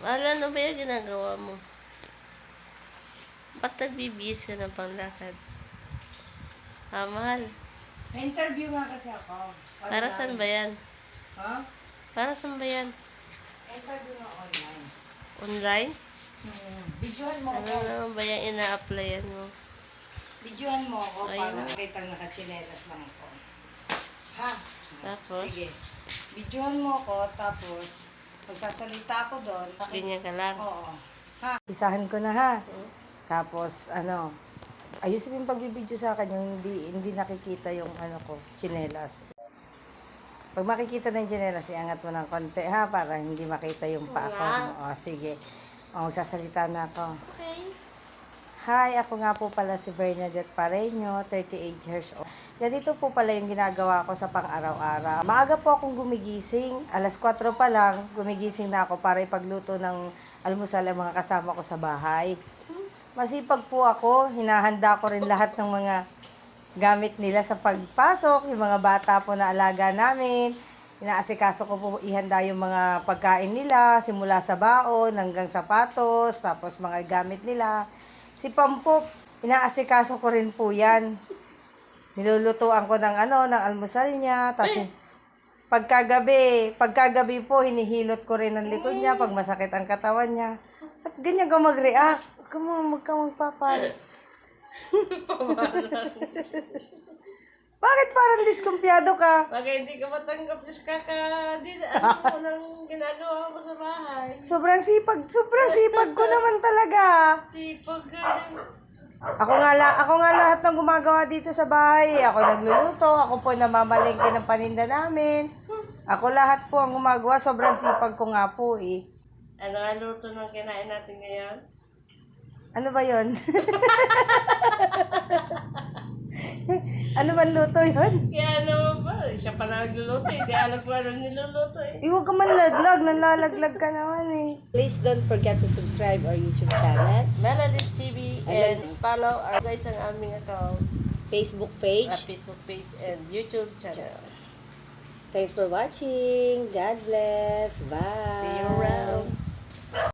Mahal, ano ba yung ginagawa mo? Ba't nagbibihis ka ng panglakad? Mahal. Na-interview nga kasi ako. Para saan ba yan? Ha? Para saan ba yan? Interview nga online. Online? Videohan mo Ano ako. naman ba yung ina-applyan mo? Videohan mo ako Ayun. para kitang nakachinelas lang ako. Ha? Tapos? Sige. Videohan mo ako, tapos magsasalita ako doon. Ganyan ka lang. Oo. Ha? Isahan ko na ha. Tapos, ayusin mo yung pagbibideo sa akin, yung hindi nakikita yung ko, chinelas. Pag makikita na yung chinelas, iangat mo ng konti ha, para hindi makita yung paa ko. O, sige. O, magsasalita na ako. Okay. Hi, ako nga po pala si Bernadette Pareño, 38 years old. Ganito po pala yung ginagawa ko sa pang-araw-araw. Maaga po akong gumigising, alas 4 pa lang, gumigising na ako para ipagluto ng almusal ang mga kasama ko sa bahay. Masipag po ako, hinahanda ko rin lahat ng mga gamit nila sa pagpasok, yung mga bata po na alaga namin. Inaasikaso ko po ihanda yung mga pagkain nila, simula sa baon hanggang sapatos, tapos mga gamit nila. Si Pampop, inaasikaso ko rin po yan. Nilulutuan ko ng ng almusal niya. Tapos pagkagabi po, hinihilot ko rin ang likod niya pag masakit ang katawan niya. At ganyan ka mag-react. Huwag ka magpapalit. Bakit parang diskumpiyado ka? Bakit hindi ka matanggap ano nang ginagawa mo sa bahay? Sobrang sipag ko naman talaga. Sipag ka din. Ako nga lahat ng gumagawa dito sa bahay. Ako nagluluto, ako po namamalengke ng paninda namin. Ako lahat po ang gumagawa, sobrang sipag ko nga po eh. Ano nga luto ng kinain natin ngayon? Ano ba 'yon? Ano ba luto 'yon? Kaya ano ba? Siya pa nagluluto. Hindi alam ko ano niluluto eh. Huwag ka man laglag, nalalaglag ka naman eh. Please don't forget to subscribe our YouTube channel, Melody TV and follow our guys ang aming account. Facebook page. Facebook page and YouTube channel. Thanks for watching. God bless. Bye. See you around.